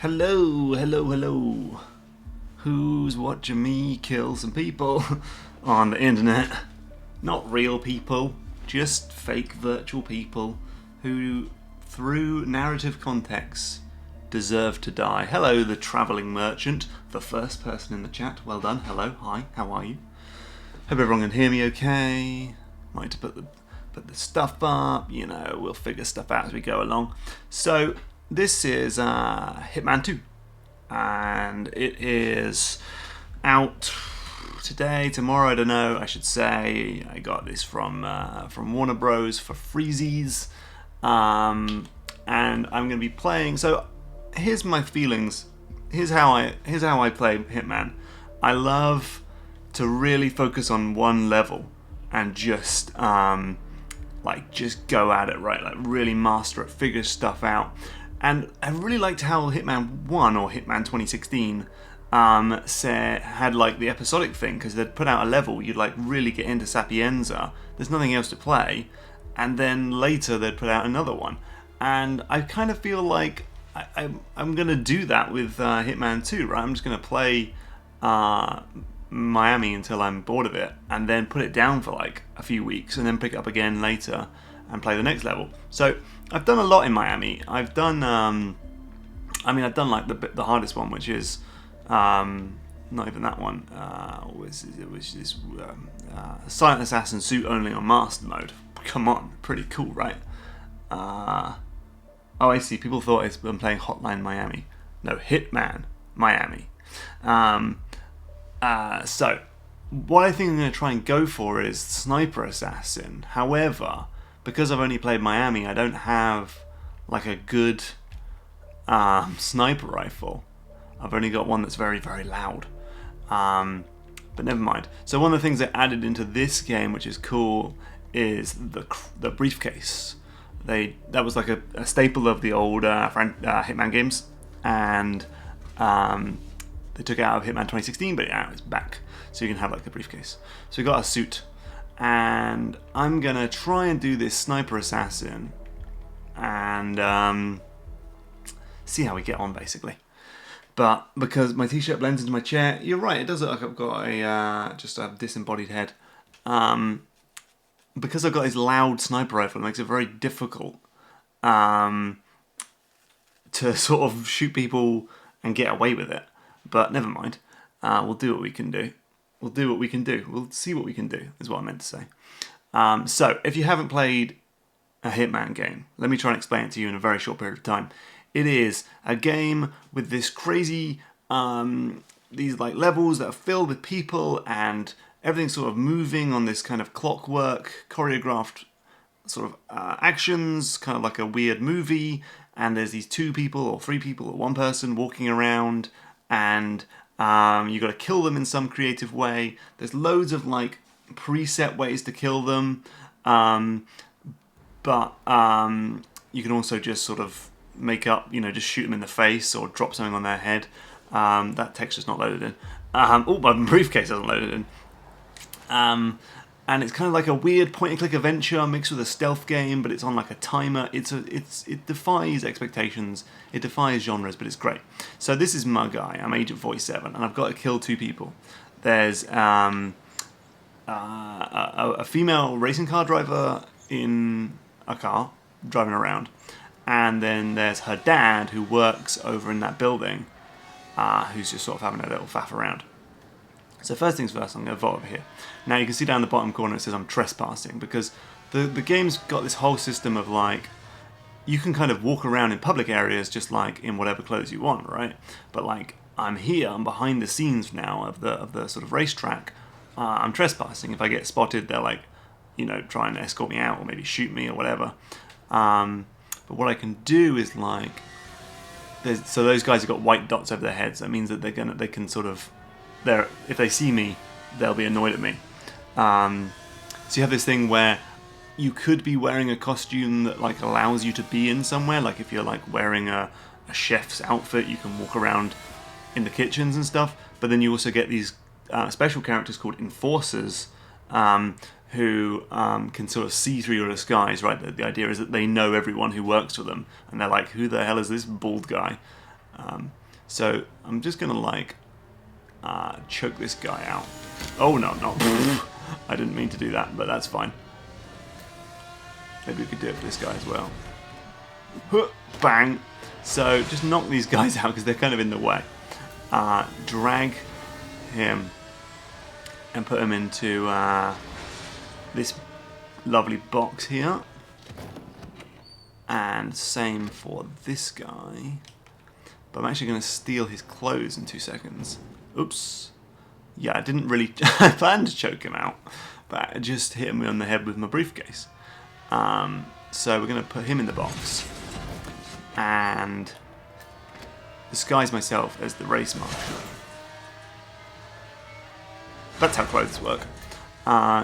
Hello, hello, hello. Who's watching me kill some people on the internet? Not real people, just fake virtual people who, through narrative context, deserve to die. Hello, the travelling merchant, the first person in the chat. Well done. Hello, hi, how are you? Hope everyone can hear me okay. Might have to put the stuff up, we'll figure stuff out as we go along. So, this is Hitman 2, and it is out today, tomorrow, I don't know, I should say. I got this from Warner Bros. For freezies, and I'm going to be playing. So, here's my feelings. Here's how I play Hitman. I love to really focus on one level and just just go at it, right? Like really master it, figure stuff out. And I really liked how Hitman 1 or Hitman 2016 had like the episodic thing, because they'd put out a level, you'd like really get into Sapienza, there's nothing else to play, and then later they'd put out another one. And I kind of feel like I'm going to do that with Hitman 2, right? I'm just going to play Miami until I'm bored of it, and then put it down for like a few weeks, and then pick it up again later and play the next level. So I've done a lot in Miami. I've done I've done like the hardest one, which is not even that one. It was this Silent Assassin suit only on Master Mode. Come on, pretty cool, right? Oh, I see. People thought I'm playing Hotline Miami. No, Hitman Miami. So, what I think I'm going to try and go for is Sniper Assassin. However, because I've only played Miami, I don't have like a good sniper rifle. I've only got one that's very, very loud. But never mind. So one of the things they added into this game, which is cool, is the briefcase. That was like a staple of the old Hitman games, and they took it out of Hitman 2016, but it's back. So you can have like the briefcase. So we got a suit, and I'm gonna try and do this Sniper Assassin, and see how we get on, basically. But because my t-shirt blends into my chair, you're right, it does look like I've got just a disembodied head. Because I've got this loud sniper rifle, it makes it very difficult to sort of shoot people and get away with it. But never mind. We'll do what we can do. We'll do what we can do. We'll see what we can do, is what I meant to say. So, if you haven't played a Hitman game, let me try and explain it to you in a very short period of time. It is a game with this crazy, these like levels that are filled with people, and everything's sort of moving on this kind of clockwork, choreographed sort of actions, kind of like a weird movie. And there's these 2 people or 3 people or 1 person walking around, and you got to kill them in some creative way. There's loads of like preset ways to kill them, but you can also just sort of make up, just shoot them in the face or drop something on their head. That texture's not loaded in. My briefcase hasn't loaded in. And it's kind of like a weird point-and-click adventure mixed with a stealth game, but it's on like a timer. It defies expectations, it defies genres, but it's great. So this is my guy. I'm Agent 47, and I've got to kill 2 people. There's a female racing car driver in a car driving around, and then there's her dad who works over in that building, who's just sort of having a little faff around. So first things first, I'm going to vote over here. Now you can see down the bottom corner it says I'm trespassing, because the game's got this whole system of like, you can kind of walk around in public areas just like in whatever clothes you want, right? But like, I'm here, I'm behind the scenes now of the sort of racetrack. I'm trespassing. If I get spotted, they're like, try and escort me out or maybe shoot me or whatever. But what I can do is like, so those guys have got white dots over their heads. That means that they can sort of, if they see me, they'll be annoyed at me. So you have this thing where you could be wearing a costume that like allows you to be in somewhere. Like if you're like wearing a chef's outfit, you can walk around in the kitchens and stuff. But then you also get these special characters called enforcers, who can sort of see through your disguise, right? The idea is that they know everyone who works for them, and they're like, who the hell is this bald guy? So I'm just gonna like choke this guy out. Oh no, not. I didn't mean to do that, but that's fine. Maybe we could do it for this guy as well. Bang! So just knock these guys out because they're kind of in the way. Drag him and put him into this lovely box here. And same for this guy. But I'm actually going to steal his clothes in 2 seconds. Oops. Yeah, I didn't really... I planned to choke him out, but I just hit him on the head with my briefcase. So we're going to put him in the box. And disguise myself as the race marshal. That's how clothes work.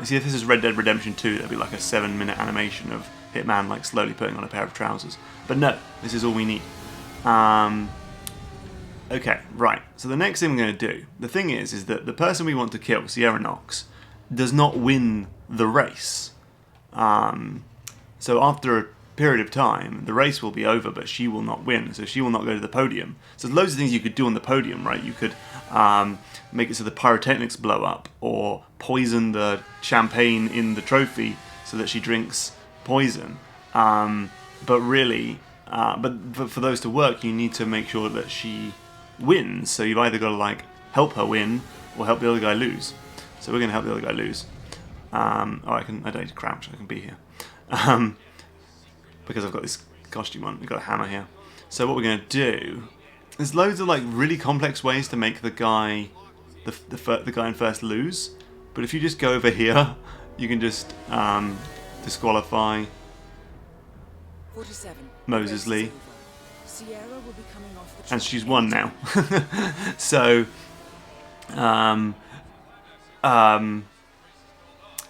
See, if this is Red Dead Redemption 2, there'd be like a 7-minute animation of Hitman like slowly putting on a pair of trousers. But no, this is all we need. Okay, right. So the next thing we're going to do, the thing is that the person we want to kill, Sierra Knox, does not win the race. So after a period of time, the race will be over, but she will not win. So she will not go to the podium. So there's loads of things you could do on the podium, right? You could make it so the pyrotechnics blow up, or poison the champagne in the trophy so that she drinks poison. But really, but for those to work, you need to make sure that she wins. So you've either got to like help her win or help the other guy lose. So we're going to help the other guy lose. I don't need to crouch. I can be here because I've got this costume on. We've got a hammer here. So what we're going to do? There's loads of like really complex ways to make the guy, the guy in first lose. But if you just go over here, you can just disqualify 47. Moses Lee. Sierra will be coming off the And she's won now. So,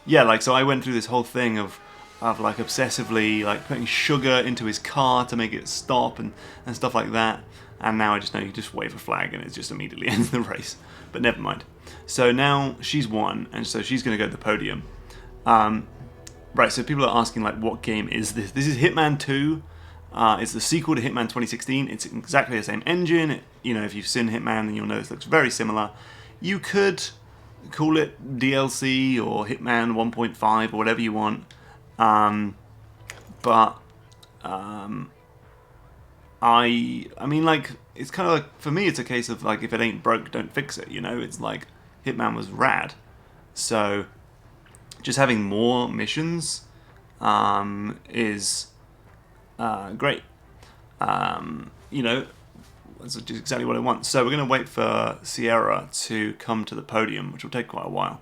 yeah, like, so I went through this whole thing of like obsessively like putting sugar into his car to make it stop and stuff like that. And now I just know you just wave a flag and it just immediately ends the race. But never mind. So now she's won, and so she's going to go to the podium. Right, so people are asking, like, what game is this? This is Hitman 2. It's the sequel to Hitman 2016. It's exactly the same engine. You know, if you've seen Hitman, then you'll know this looks very similar. You could call it DLC or Hitman 1.5 or whatever you want. But I mean, like, it's kind of like, for me, it's a case of, like, if it ain't broke, don't fix it, you know? It's like, Hitman was rad. So, just having more missions is great. You know, that's just exactly what I want. So we're going to wait for Sierra to come to the podium, which will take quite a while.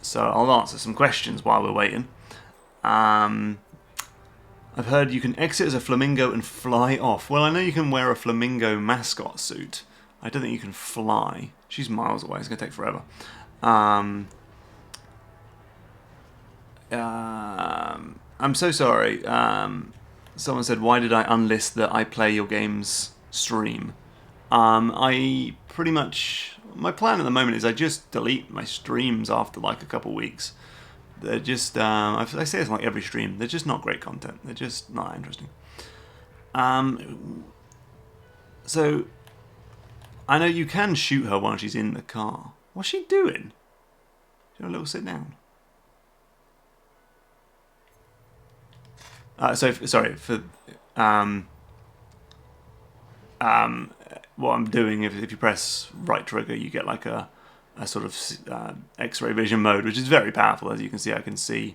So I'll answer some questions while we're waiting. I've heard you can exit as a flamingo and fly off. Well, I know you can wear a flamingo mascot suit. I don't think you can fly. She's miles away. It's going to take forever. I'm so sorry. Someone said, why did I unlist the I Play Your Games stream? I pretty much... My plan at the moment is I just delete my streams after like a couple weeks. They're just... I say this like every stream. They're just not great content. They're just not interesting. So... I know you can shoot her while she's in the car. What's she doing? She's a little sit down. Sorry for what I'm doing. If you press right trigger, you get like a sort of X-ray vision mode, which is very powerful. As you can see, I can see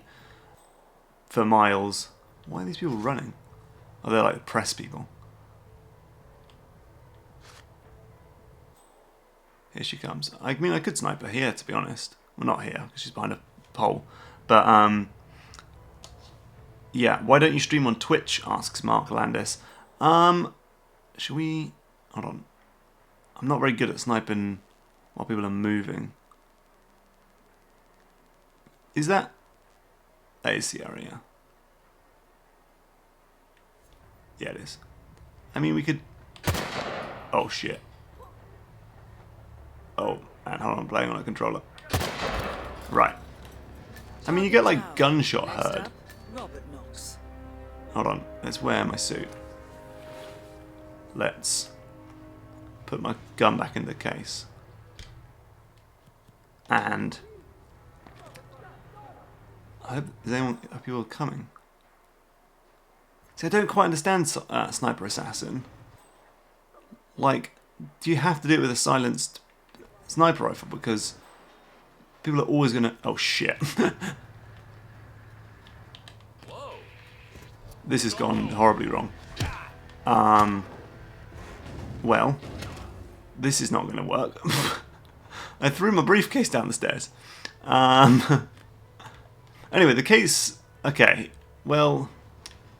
for miles. Why are these people running? Oh, they're like press people. Here she comes. I mean, I could snipe her here, to be honest. Well, not here, because she's behind a pole. But, yeah, why don't you stream on Twitch, asks Mark Landis. Should we... Hold on. I'm not very good at sniping while people are moving. Is that... That is Sierra, yeah. Yeah, it is. I mean, we could... Oh, shit. Oh, and hold on, I'm playing on a controller. Right. I mean, you get, like, gunshot heard. Hold on, let's wear my suit. let's put my gun back in the case. And I hope are people coming? See, I don't quite understand Sniper Assassin. Like, do you have to do it with a silenced sniper rifle? Because people are always gonna. Oh shit! This has gone horribly wrong. Well, this is not going to work. I threw my briefcase down the stairs. Anyway, the case. Okay, well,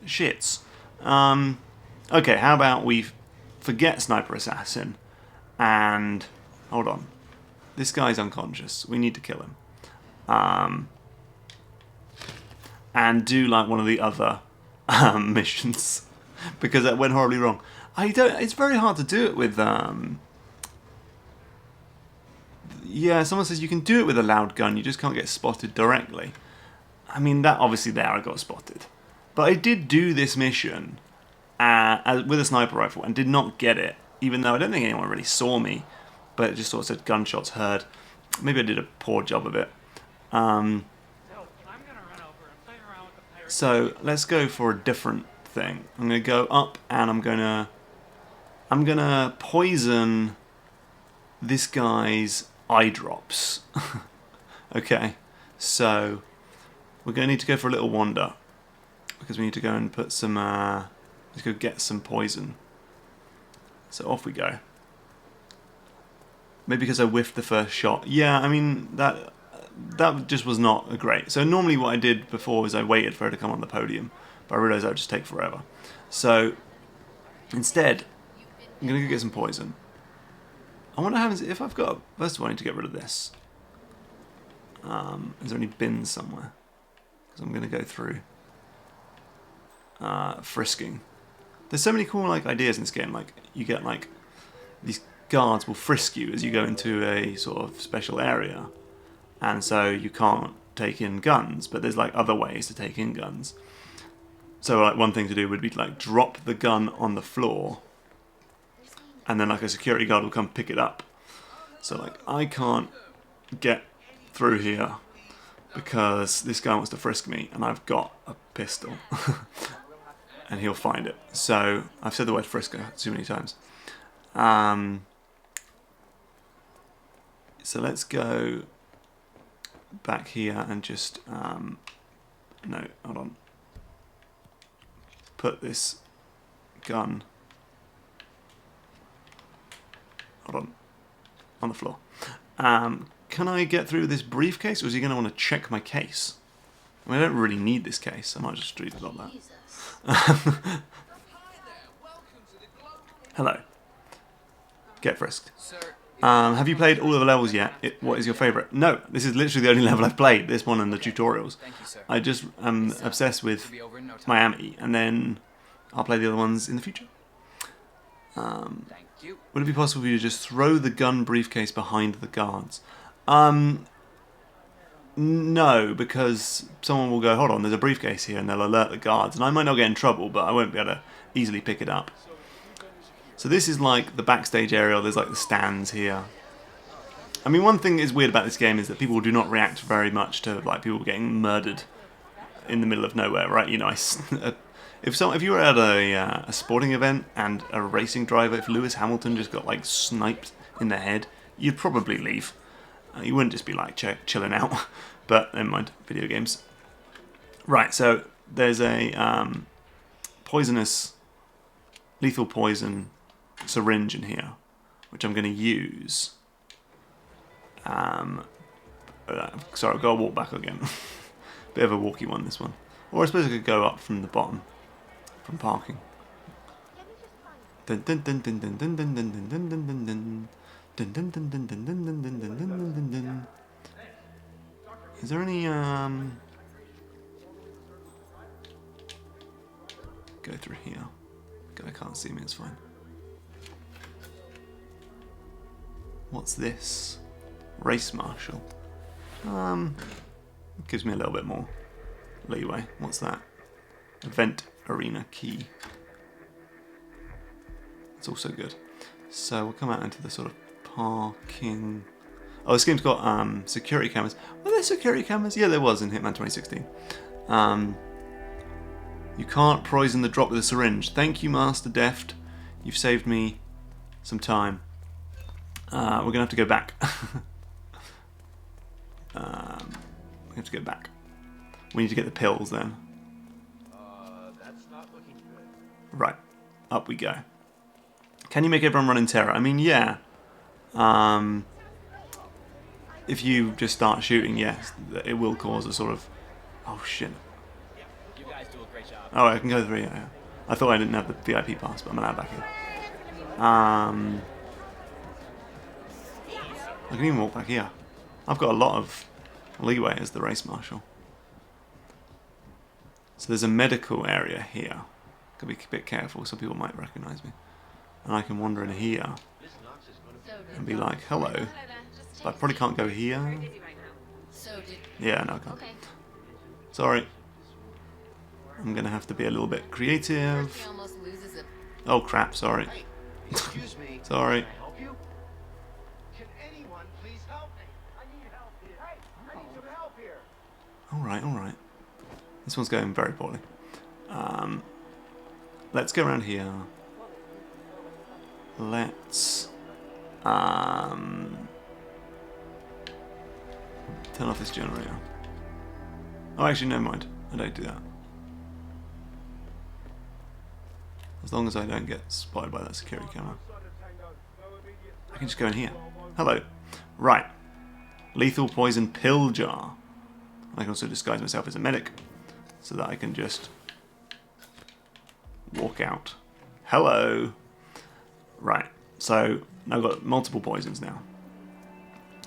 shits. Okay, how about we forget Sniper Assassin and hold on. This guy's unconscious. We need to kill him. And do like one of the other missions because that went horribly wrong. It's very hard to do it with. Yeah, someone says you can do it with a loud gun. You just can't get spotted directly. I mean, that obviously there I got spotted, but I did do this mission with a sniper rifle and did not get it, even though I don't think anyone really saw me. But it just sort of said gunshots heard. Maybe I did a poor job of it. So let's go for a different thing. I'm gonna go up and I'm gonna poison this guy's eye drops. Okay, so we're gonna need to go for a little wander because we need to go and put some. Let's go get some poison. So off we go. Maybe because I whiffed the first shot. Yeah, I mean that just was not great. So normally what I did before was I waited for her to come on the podium, but I realised that would just take forever. So instead, I'm going to go get some poison. I wonder what happens if I've got... First of all, I need to get rid of this. Is there any bins somewhere? Because I'm going to go through frisking. There's so many cool like ideas in this game. Like you get like these guards will frisk you as you go into a sort of special area. And so you can't take in guns, but there's like other ways to take in guns. So like one thing to do would be to like drop the gun on the floor, and then like a security guard will come pick it up. So like I can't get through here because this guy wants to frisk me, and I've got a pistol, and he'll find it. So I've said the word frisker too many times. So let's go back here and just no, hold on. Put this gun on the floor. Can I get through this briefcase, or is he going to want to check my case? I mean, I don't really need this case. I might just leave it on that. Hello. Get frisked. Have you played all of the levels yet? What is your favourite? No, this is literally the only level I've played, this one and the tutorials. I just am obsessed with Miami, and then I'll play the other ones in the future. Would it be possible for you to just throw the gun briefcase behind the guards? No, because someone will go, hold on, there's a briefcase here, and they'll alert the guards, and I might not get in trouble, but I won't be able to easily pick it up. So this is like the backstage area. There's like the stands here. I mean, one thing that is weird about this game is that people do not react very much to like people getting murdered in the middle of nowhere, right? You know, if you were at a sporting event and a racing driver, if Lewis Hamilton just got like sniped in the head, you'd probably leave. You wouldn't just be like chilling out. But never mind, video games. Right, so there's a poisonous, lethal poison syringe in here, which I'm going to use. Sorry, I've got to walk back again. Bit of a walky one, this one. Or I suppose I could go up from the bottom, from parking. Dun dun dun dun dun dun dun dun dun dun dun dun. Dun dun dun dun dun dun dun dun dun dun dun dun. Is there any go through here? Guy can't see me, it's fine. What's this? Race marshal. Gives me a little bit more leeway. What's that? Event arena key. It's also good. So we'll come out into the sort of parking. Oh, this game's got security cameras. Were there security cameras? Yeah, there was in Hitman 2016. You can't poison the drop with a syringe. Thank you, Master Deft. You've saved me some time. We're going to have to go back. We have to go back. We need to get the pills then. That's not looking good. Right. Up we go. Can you make everyone run in terror? I mean, yeah. If you just start shooting, yes, it will cause a sort of... Oh, shit. Yeah, you guys do a great job. Oh, I can go through, yeah. I thought I didn't have the VIP pass, but I'm allowed back in. I can even walk back here. I've got a lot of leeway as the race marshal. So there's a medical area here. Gotta be a bit careful, some people might recognise me. And I can wander in here and be like, hello. But I probably can't go here. Yeah, no, I can't. Sorry. I'm gonna have to be a little bit creative. Oh crap, sorry. Excuse me. Sorry. Can I help you? Can anyone please help me? I need help here. Hey, I need some help here. Alright, alright. This one's going very poorly. Let's go around here. Let's turn off this generator. Oh, actually, never mind. I don't do that. As long as I don't get spotted by that security camera. I can just go in here. Hello. Right. Lethal poison pill jar. I can also disguise myself as a medic so that I can just walk out. Hello. Right. So I've got multiple poisons now.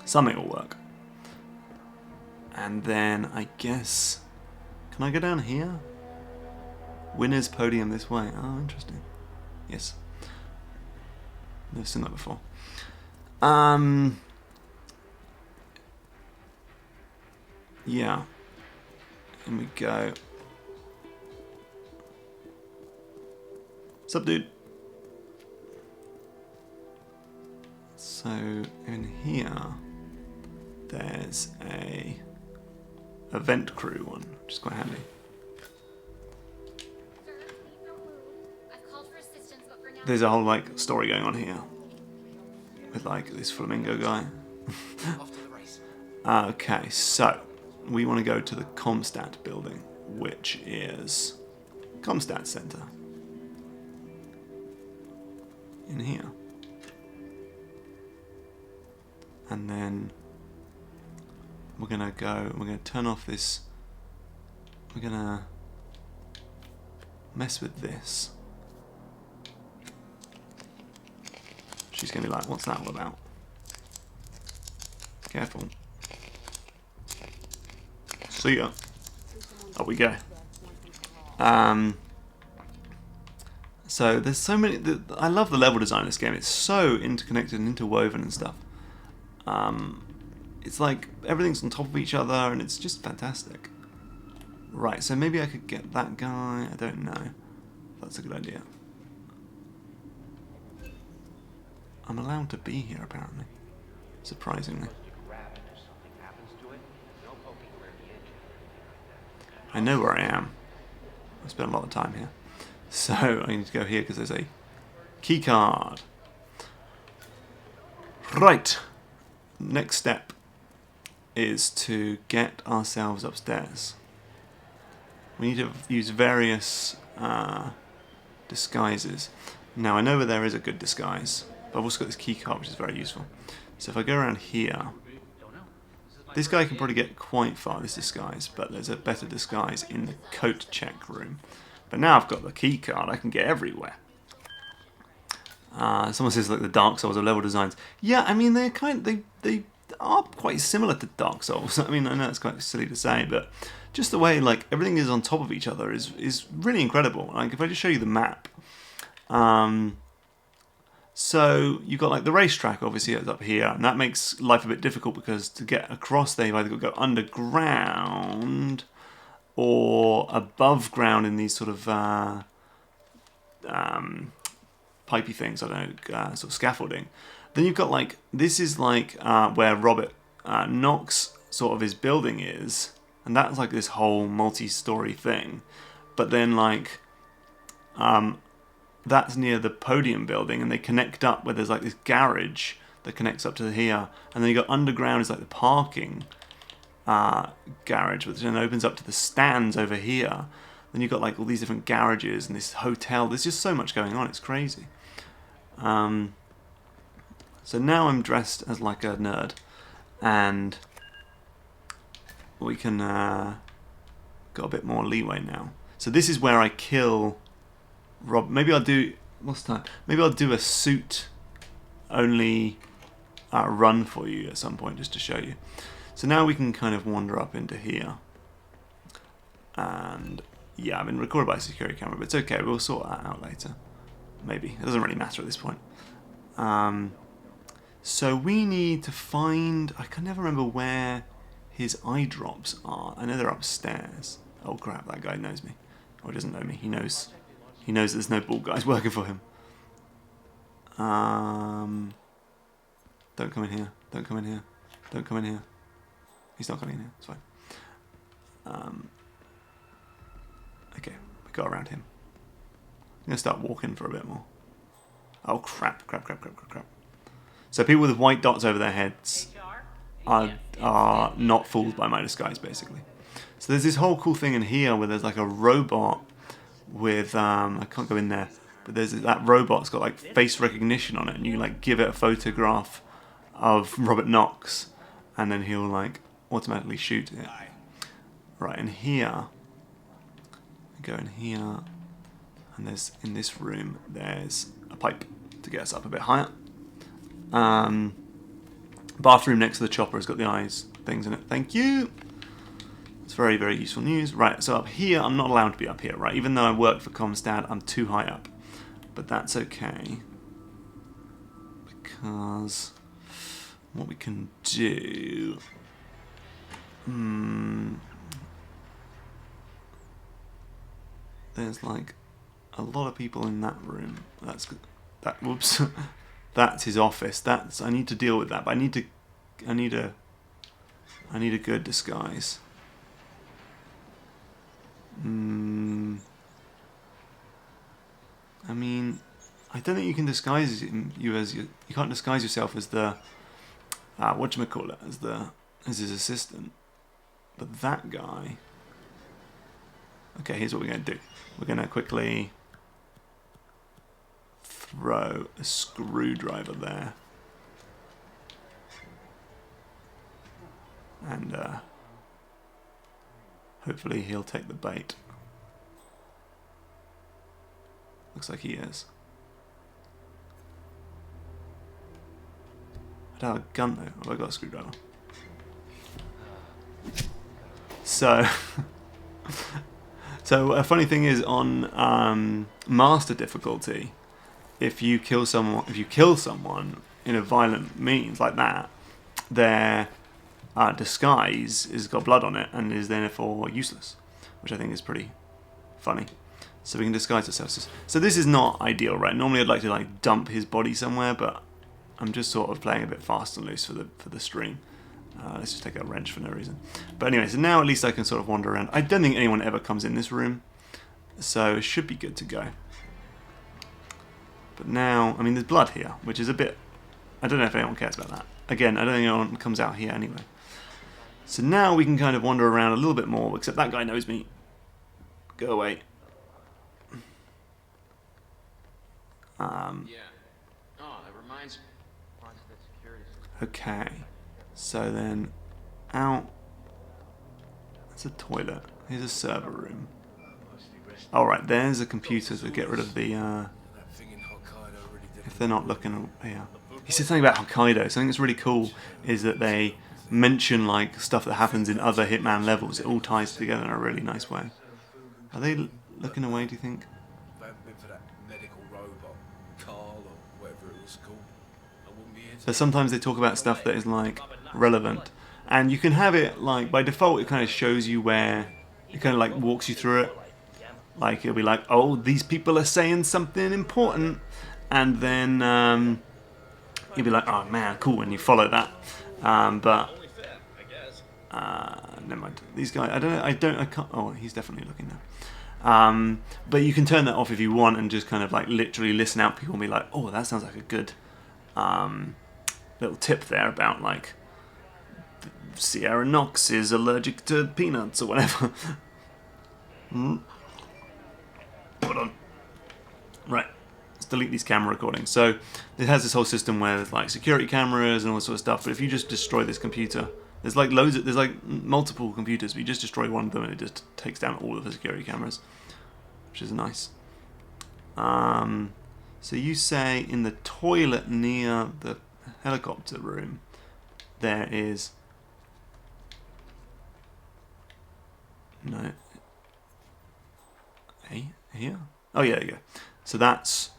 Something will work. And then I guess... Can I go down here? Winner's podium this way. Oh, interesting. Yes. Never seen that before. Yeah. In we go. What's up, dude? So, in here, there's a event crew one, which is quite handy. There's a whole like story going on here with like this flamingo guy. Off to the race. Okay, so we want to go to the Comstat building, which is Comstat Center. In here. And then we're gonna turn off this, we're gonna mess with this. She's gonna be like, what's that all about? Careful. See ya. Up we go. So there's so many, I love the level design of this game. It's so interconnected and interwoven and stuff. It's like everything's on top of each other and it's just fantastic. Right, so maybe I could get that guy. I don't know if that's a good idea. I'm allowed to be here apparently, surprisingly. I know where I am. I spent a lot of time here. So I need to go here because there's a key card. Right. Next step is to get ourselves upstairs. We need to use various disguises. Now I know where there is a good disguise, but I've also got this key card which is very useful. So if I go around here, this guy can probably get quite far, this disguise, but there's a better disguise in the coat check room. But now I've got the key card, I can get everywhere. Someone says like the Dark Souls of level designs. Yeah, I mean they are quite similar to Dark Souls. I mean I know it's quite silly to say, but just the way like everything is on top of each other is really incredible. Like if I just show you the map, so you've got like the racetrack obviously it's up here, and that makes life a bit difficult because to get across there you've either got to go underground or above ground in these sort of pipey things, I don't know, sort of scaffolding. Then you've got like, this is like where Robert Knox sort of his building is, and that's like this whole multi-story thing. But then like, that's near the podium building, and they connect up where there's like this garage that connects up to here, and then you got underground is like the parking garage, which then opens up to the stands over here. Then you've got like all these different garages and this hotel. There's just so much going on. It's crazy. So now I'm dressed as like a nerd, and we can got a bit more leeway now. So this is where I kill Rob. Maybe I'll do, what's time? Maybe I'll do a suit only run for you at some point just to show you. So now we can kind of wander up into here, and yeah, I've been recorded by a security camera, but it's okay, we'll sort that out later. Maybe, it doesn't really matter at this point. So we need to find, I can never remember where his eye drops are. I know they're upstairs. Oh crap, that guy knows me. Or he doesn't know me, he knows there's no bald guys working for him. Don't come in here, don't come in here, don't come in here. He's not coming in here, it's fine. Okay, we got around him. I'm going to start walking for a bit more. Oh crap. So people with white dots over their heads are not fooled by my disguise, basically. So there's this whole cool thing in here where there's like a robot with, I can't go in there, but there's that robot's got like face recognition on it, and you like give it a photograph of Robert Knox, and then he'll like automatically shoot it. Right, and here, I go in here, and there's, in this room, there's a pipe to get us up a bit higher. Bathroom next to the chopper has got the eyes things in it. Thank you. It's very, very useful news. Right, so up here, I'm not allowed to be up here, right? Even though I work for Comstad, I'm too high up. But that's okay. Because what we can do... there's like a lot of people in that room. That's good. That, whoops. That's his office. That's, I need to deal with that, but I need a good disguise. I mean, I don't think you can disguise you can't disguise yourself as the whatchamacallit, as his assistant. But that guy. Okay, here's what we're going to do. We're going to quickly throw a screwdriver there. And hopefully he'll take the bait. Looks like he is. I don't have a gun though. Have I got a screwdriver? So... So a funny thing is, on master difficulty, if you kill someone in a violent means like that, their disguise has got blood on it and is therefore useless, which I think is pretty funny. So we can disguise ourselves. So this is not ideal, right? Normally I'd like to like dump his body somewhere, but I'm just sort of playing a bit fast and loose for the stream. Let's just take a wrench for no reason. But anyway, so now at least I can sort of wander around. I don't think anyone ever comes in this room, so it should be good to go. But now, I mean, there's blood here, which is a bit... I don't know if anyone cares about that. Again, I don't think anyone comes out here anyway. So now we can kind of wander around a little bit more, except that guy knows me. Go away. Yeah. Oh, that reminds me. Okay. So then, out. That's a toilet. Here's a server room. Alright, there's a computer to get rid of the, if they're not looking here. He said something about Hokkaido. Something that's really cool is that they mention like stuff that happens in other Hitman levels. It all ties together in a really nice way. Are they looking away, do you think? So sometimes they talk about stuff that is like relevant, and you can have it like by default. It kind of shows you where it kind of like walks you through it. Like it'll be like, oh, these people are saying something important, and then you'll be like, oh man, cool, and you follow that. But never mind. These guys, I can't. Oh, he's definitely looking now. But you can turn that off if you want, and just kind of like literally listen out people and be like, oh, that sounds like a good little tip there about like Sierra Knox is allergic to peanuts or whatever. Hold on. Right. Let's delete these camera recordings. So it has this whole system where there's like security cameras and all this sort of stuff. But if you just destroy this computer, there's like multiple computers, but you just destroy one of them and it just takes down all of the security cameras, which is nice. So you say in the toilet near the helicopter room, there is no. Hey, here? Oh yeah, there you go. So that's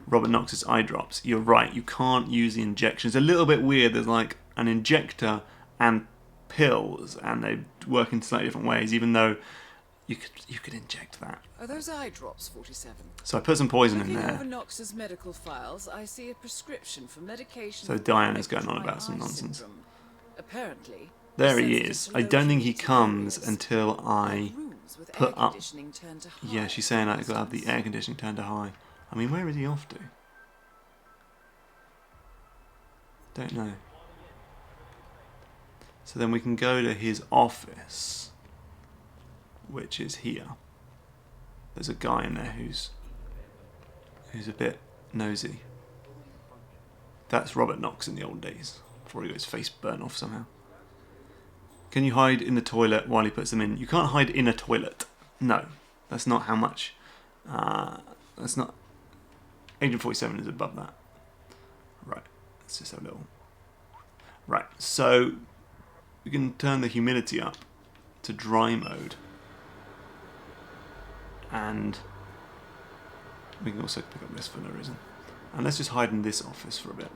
Robert Knox's eye drops. You're right. You can't use the injection. It's a little bit weird. There's like an injector and pills, and they work in slightly different ways. Even though you could inject that. Are those eye drops, 47? So I put some poison in Looking over there. Knox's medical files, I see a prescription for medication. So for Diana's going on dry about some eye nonsense. syndrome. Apparently. There he sensitive is. to I low don't think he humidity comes areas. until I Rooms with put air up. conditioning turned to high, Yeah, she's saying for I've got to have the instance. air conditioning turned to high. I mean, where is he off to? Don't know. So then we can go to his office, which is here. There's a guy in there who's a bit nosy. That's Robert Knox in the old days, before he got his face burnt off somehow. Can you hide in the toilet while he puts them in? You can't hide in a toilet. No, that's not how much. That's not. Agent 47 is above that. Right, let's just have a little. Right, so we can turn the humidity up to dry mode. And we can also pick up this for no reason. And let's just hide in this office for a bit.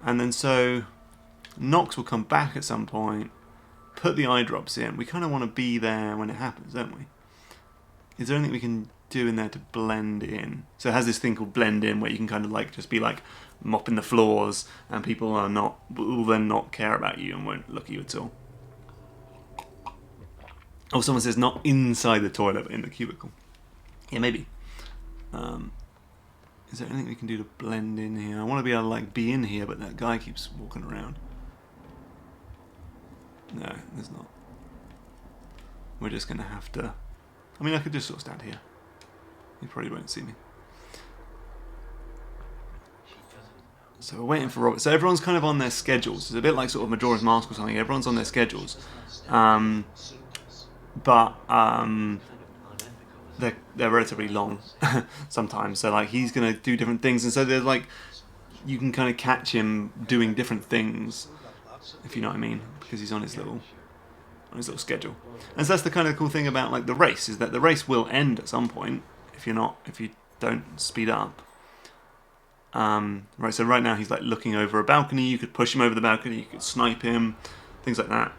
And then so Knox will come back at some point, put the eye drops in. We kind of want to be there when it happens, don't we? Is there anything we can do in there to blend in? So it has this thing called blend in, where you can kind of like just be like mopping the floors, and people will then not care about you and won't look at you at all. Oh, someone says not inside the toilet, but in the cubicle. Yeah, maybe. Is there anything we can do to blend in here? I want to be able to like be in here, but that guy keeps walking around. No, there's not. We're just going to have to. I mean, I could just sort of stand here. You probably won't see me. So we're waiting for Robert. So everyone's kind of on their schedules. It's a bit like sort of Majora's Mask or something. Everyone's on their schedules. But they're relatively long sometimes. So like he's gonna do different things, and so there's like you can kind of catch him doing different things, if you know what I mean, because he's on his little schedule. And so that's the kind of cool thing about like the race, is that the race will end at some point if you don't speed up. Right. So right now he's like looking over a balcony. You could push him over the balcony. You could snipe him, things like that.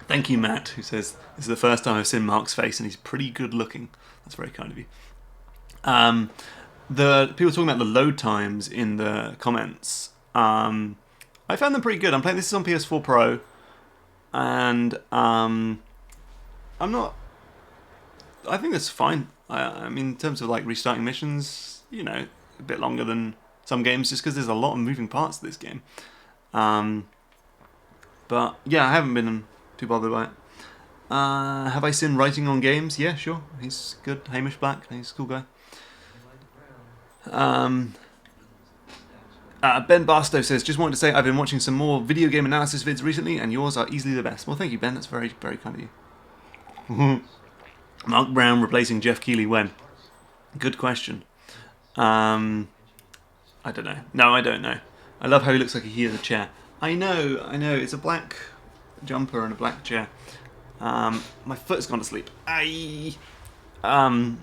Thank you, Matt, who says this is the first time I've seen Mark's face and he's pretty good looking. That's very kind of you. The people talking about the load times in the comments. I found them pretty good. I'm playing this is on PS4 Pro, and I'm not. I think that's fine. I mean, in terms of like restarting missions, you know, a bit longer than some games, just because there's a lot of moving parts to this game. But yeah, I haven't been too bothered by it. Have I seen writing on games? Yeah, sure. He's good. Hamish Black, he's a cool guy. Ben Barstow says, just wanted to say I've been watching some more video game analysis vids recently, and yours are easily the best. Well, thank you, Ben. That's very, very kind of you. Mark Brown replacing Jeff Keighley when? Good question. I don't know. No, I don't know. I love how he looks like he hears a chair. I know. It's a black jumper and a black chair. My foot's gone to sleep. Aye. Right,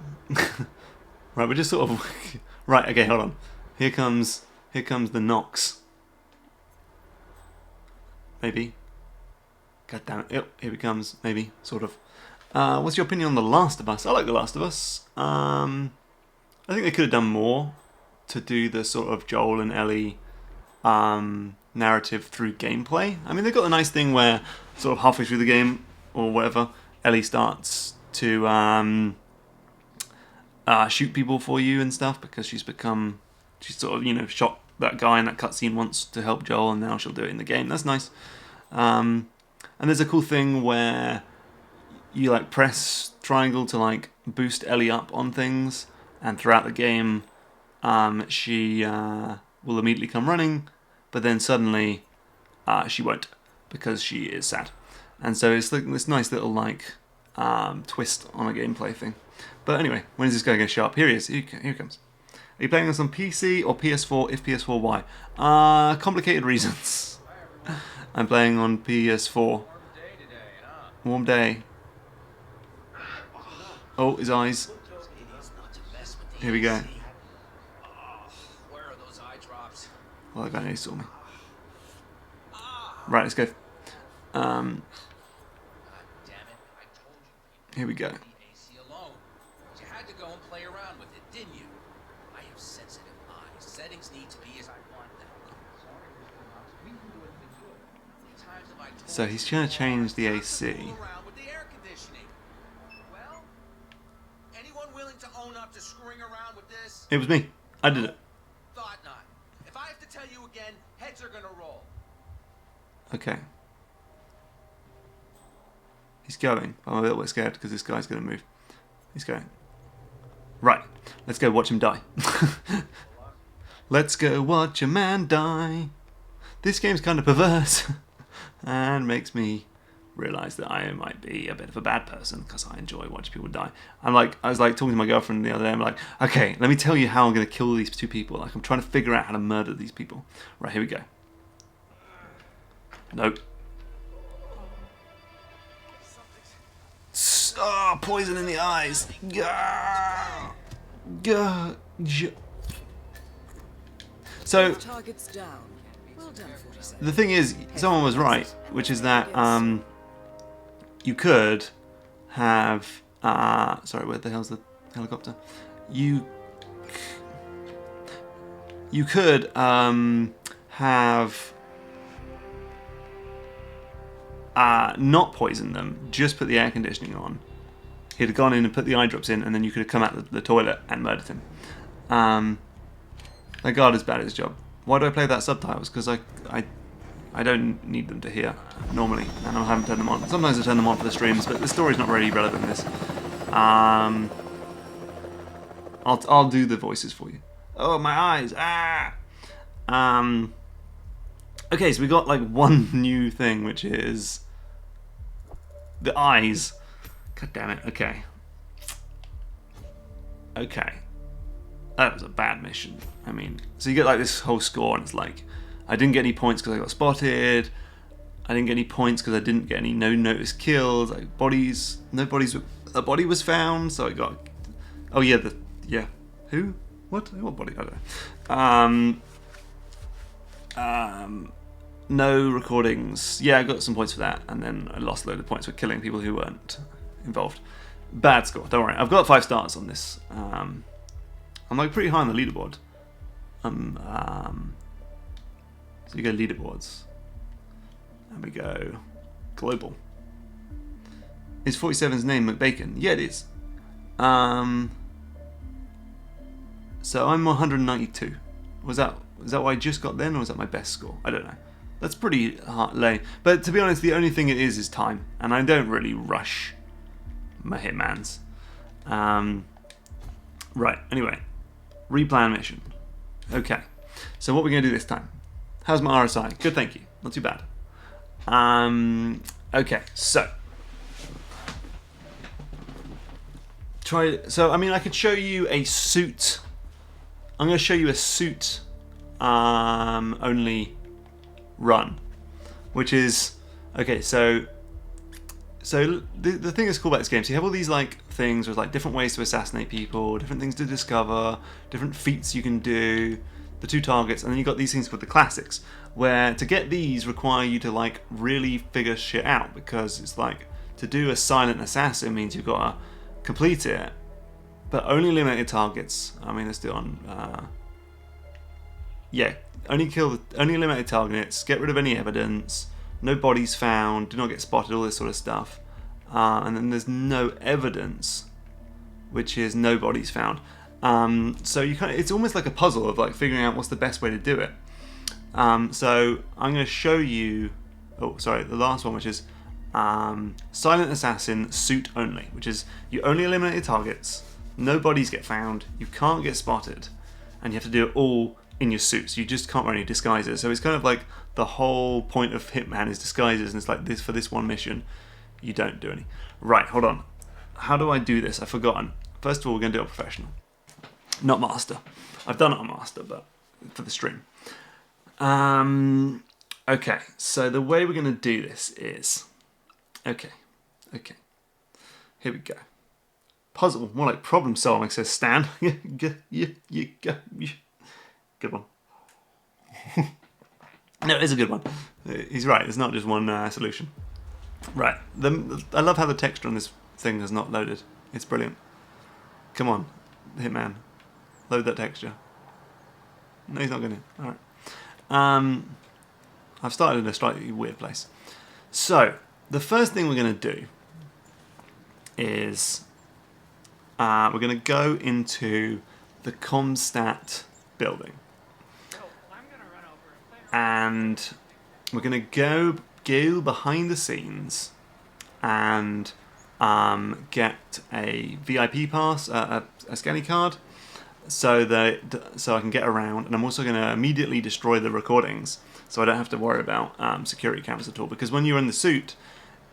we're just sort of... right, okay, hold on. Here comes the Knox. Maybe. God damn it. Yep, here he comes. Maybe, sort of. What's your opinion on The Last of Us? I like The Last of Us. I think they could have done more to do the sort of Joel and Ellie narrative through gameplay. I mean, they've got a nice thing where sort of halfway through the game or whatever, Ellie starts to shoot people for you and stuff because she's sort of, you know, shot that guy in that cutscene once to help Joel, and now she'll do it in the game. That's nice. And there's a cool thing where you like press triangle to like boost Ellie up on things, and throughout the game she will immediately come running, but then suddenly she won't because she is sad. And so it's like this nice little like twist on a gameplay thing. But anyway, when is this guy going to show up? Here he is. Here he comes. Are you playing this on PC or PS4? If PS4, why? Complicated reasons. I'm playing on PS4. Warm day. Oh, his eyes. Here we go. Where are those eye drops? Well, that guy nearly saw me. Right, let's go. God damn it! I told you. Here we go. Leave AC alone. But you had to go and play around with it, didn't you? I have sensitive eyes. Settings need to be as I want them. How many times have I told So he's trying to change the AC. you not to fool around with the air conditioning? Well, anyone willing to own up to screwing around with this? It was me. I did it. Thought not. If I have to tell you again, heads are gonna roll. Okay. He's going. I'm a little bit scared because this guy's going to move. He's going. Right. Let's go watch him die. Let's go watch a man die. This game's kind of perverse and makes me realise that I might be a bit of a bad person because I enjoy watching people die. I was like talking to my girlfriend the other day. I'm like, okay, let me tell you how I'm going to kill these two people. Like, I'm trying to figure out how to murder these people. Right, here we go. Nope. Oh, poison in the eyes. Gah. Gah. So Targets down. Well done, 47. the thing is, someone was right, which is that you could have. Sorry, where the hell's the helicopter? You could have. Not poison them, just put the air conditioning on. He'd have gone in and put the eye drops in, and then you could have come out the toilet and murdered him. That guard is bad at his job. Why do I play that subtitles? Because I don't need them to hear normally, and I haven't turned them on. Sometimes I turn them on for the streams, but the story's not really relevant in this. I'll do the voices for you. Oh, my eyes! Ah. Okay, so we got like one new thing, which is the eyes. God damn it. Okay. Okay. That was a bad mission. I mean, so you get like this whole score, and it's like, I didn't get any points because I got spotted. I didn't get any points because I didn't get any no-notice kills. Like a body was found, so I got. Oh yeah, who? What body? I don't know. No recordings. Yeah, I got some points for that, and then I lost a load of points for killing people who weren't involved. Bad score. Don't worry. I've got 5 stars on this. I'm like pretty high on the leaderboard. So you go leaderboards, and we go global. Is 47's name McBacon? Yeah, it is. So I'm 192. Was that what I just got then, or was that my best score? I don't know. That's pretty lame. But to be honest, the only thing it is time, and I don't really rush my Hitmans. Right. Anyway, replan mission. Okay. So what we're gonna do this time? How's my RSI? Good, thank you. Not too bad. Okay. So. So I mean, I could show you a suit. I'm going to show you a suit only run, which is okay. So the thing that's cool about this game, so you have all these like things with like different ways to assassinate people, different things to discover, different feats you can do, the 2 targets, and then you got these things called the classics, where to get these require you to like really figure shit out, because it's like to do a silent assassin means you've got to complete it, but only limited targets. I mean, let's do it on. Yeah, only limited targets. Get rid of any evidence. No bodies found. Do not get spotted. All this sort of stuff. And then there's no evidence, which is no bodies found. So it's almost like a puzzle of like figuring out what's the best way to do it. So I'm going to show you. Oh, sorry, the last one, which is silent assassin suit only, which is you only eliminate targets. No bodies get found. You can't get spotted, and you have to do it all in your suit. So you just can't wear any disguises. So it's kind of like the whole point of Hitman is disguises, and it's like this for this one mission. You don't do any. Right, hold on. How do I do this? I've forgotten. First of all, we're going to do it professional. Not master. I've done it on master, but for the stream. Okay, so the way we're going to do this is... Okay. Here we go. Puzzle, more like problem solving, says Stan. Good one. No, it is a good one. He's right, there's not just one solution. Right, I love how the texture on this thing is not loaded. It's brilliant. Come on, Hitman. Load that texture. No, he's not going to. Alright. I've started in a slightly weird place. So, the first thing we're going to do is we're going to go into the Comstat building. And we're going to go behind the scenes and get a VIP pass, a scanning card, so I can get around. And I'm also going to immediately destroy the recordings, so I don't have to worry about security cameras at all. Because when you're in the suit,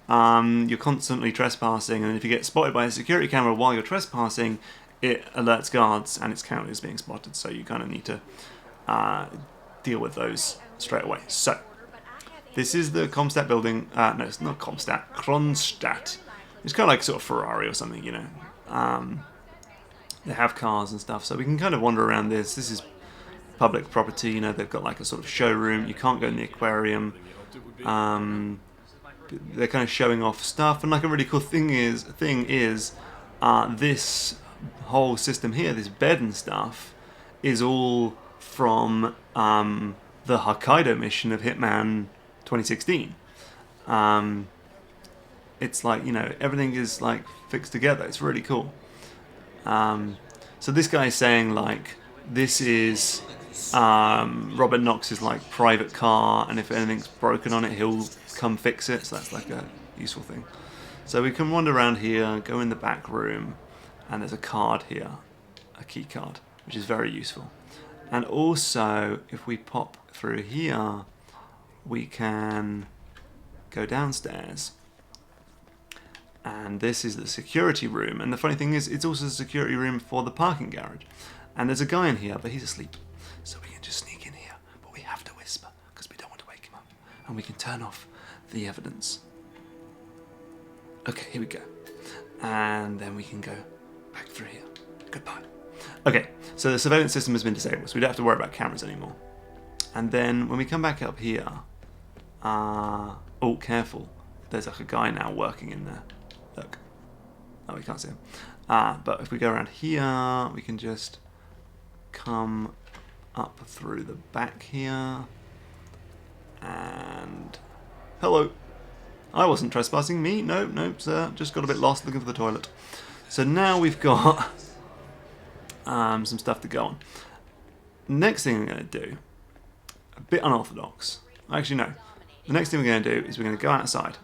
you're constantly trespassing, and if you get spotted by a security camera while you're trespassing, it alerts guards and it's counted as being spotted. So you kind of need to deal with those straight away. So this is the Comstat building. No, it's not Comstat. Kronstadt. It's kind of like sort of Ferrari or something, you know. They have cars and stuff, so we can kind of wander around this. This is public property, you know. They've got like a sort of showroom. You can't go in the aquarium. They're kind of showing off stuff, and like a really cool thing is this whole system here, this bed and stuff, is all from the Hokkaido mission of Hitman 2016. It's like, you know, everything is like fixed together. It's really cool. So this guy is saying like this is Robert Knox's like private car, and if anything's broken on it, he'll come fix it. So that's like a useful thing. So we can wander around here, go in the back room, and there's a card here, a key card, which is very useful. And also, if we pop through here, we can go downstairs. And this is the security room. And the funny thing is, it's also the security room for the parking garage. And there's a guy in here, but he's asleep. So we can just sneak in here, but we have to whisper, because we don't want to wake him up. And we can turn off the evidence. Okay, here we go. And then we can go back through here. Goodbye. Okay, so the surveillance system has been disabled, so we don't have to worry about cameras anymore. And then when we come back up here, oh, careful. There's like a guy now working in there. Look. Oh, we can't see him. But if we go around here, we can just come up through the back here. And hello. I wasn't trespassing. Me? No, sir. Just got a bit lost looking for the toilet. So now we've got some stuff to go on. Next thing I'm going to do, a bit unorthodox. Actually, no. The next thing we're going to do is we're going to go outside.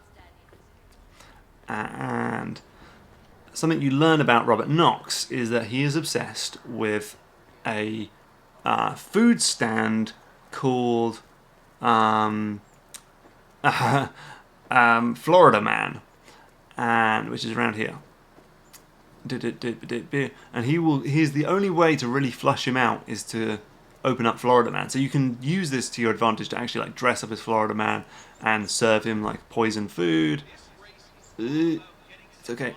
And something you learn about Robert Knox is that he is obsessed with a food stand called Florida Man, and which is around here. And he's the only way to really flush him out is to open up Florida Man. So you can use this to your advantage to actually like dress up as Florida Man and serve him like poison food. It's okay.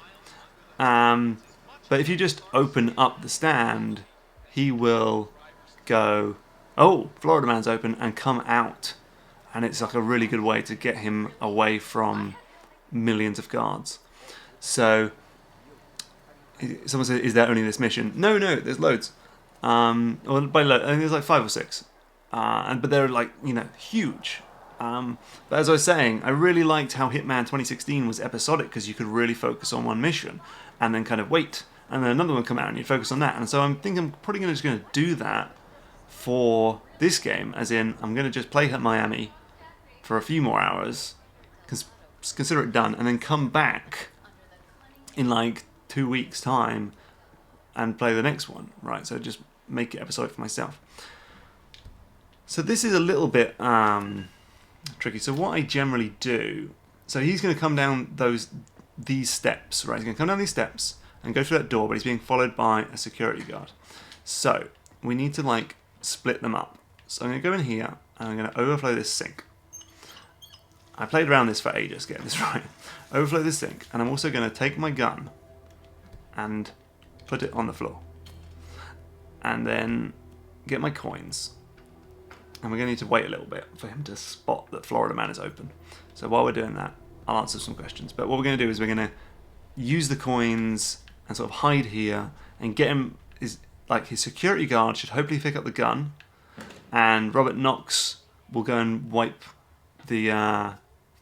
But if you just open up the stand, he will go, oh, Florida Man's open, and come out. And it's like a really good way to get him away from millions of guards. So someone said, "Is there only this mission?" No, there's loads. Well, by load, I think there's like 5 or 6, but they're like huge. But as I was saying, I really liked how Hitman 2016 was episodic because you could really focus on one mission and then kind of wait, and then another one come out and you focus on that. And so I'm thinking I'm probably just going to do that for this game, as in I'm going to just play Miami for a few more hours, consider it done, and then come back in like 2 weeks' time and play the next one, right? So just make it episodic for myself. So this is a little bit tricky. So what I generally do, so he's going to come down these steps, right? He's going to come down these steps and go through that door, but he's being followed by a security guard. So we need to like split them up. So I'm going to go in here and I'm going to overflow this sink. I played around this for ages getting this right. Overflow this sink, and I'm also going to take my gun and put it on the floor. And then get my coins. And we're going to need to wait a little bit for him to spot that Florida Man is open. So while we're doing that, I'll answer some questions. But what we're going to do is we're going to use the coins and sort of hide here and get him. His security guard should hopefully pick up the gun, and Robert Knox will go and wipe the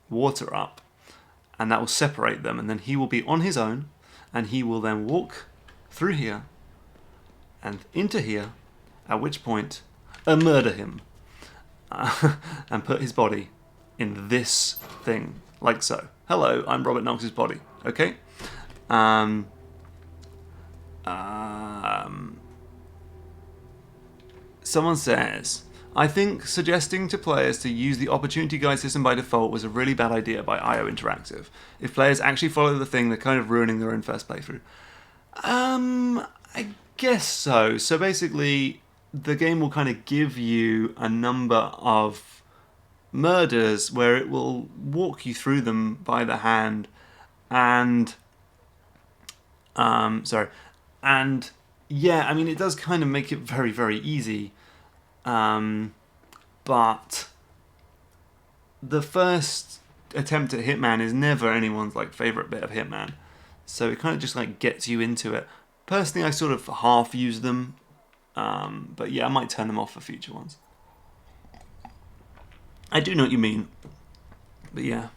water up, and that will separate them, and then he will be on his own, and he will then walk through here and into here, at which point murder him and put his body in this thing, like so. Hello, I'm Robert Knox's body. Okay. Someone says, I think suggesting to players to use the opportunity guide system by default was a really bad idea by IO Interactive. If players actually follow the thing, they're kind of ruining their own first playthrough. I guess so. So basically, the game will kind of give you a number of murders where it will walk you through them by the hand, and yeah, I mean, it does kind of make it very, very easy. But the first attempt at Hitman is never anyone's like favorite bit of Hitman, so it kind of just like gets you into it. Personally, I sort of half use them, but yeah, I might turn them off for future ones. I do know what you mean, but yeah.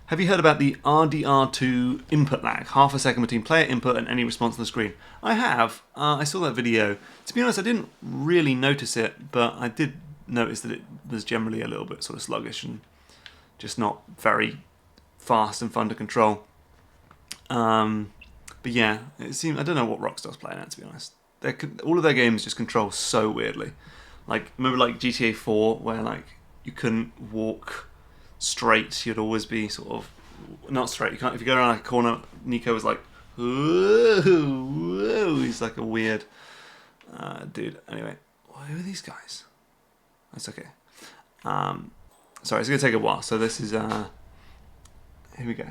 Have you heard about the RDR2 input lag? Half a second between player input and any response on the screen. I have. I saw that video. To be honest, I didn't really notice it, but I did notice that it was generally a little bit sort of sluggish and just not very fast and fun to control. But yeah, it seemed, I don't know what Rockstar's playing at, to be honest. All of their games just control so weirdly. Like, remember like GTA 4, where like you couldn't walk straight, you'd always be sort of not straight. You can't, if you go around a corner, Nico was like, whoa, whoa. He's like a weird dude. Anyway, who are these guys? That's okay. Sorry, it's gonna take a while. So this is here we go.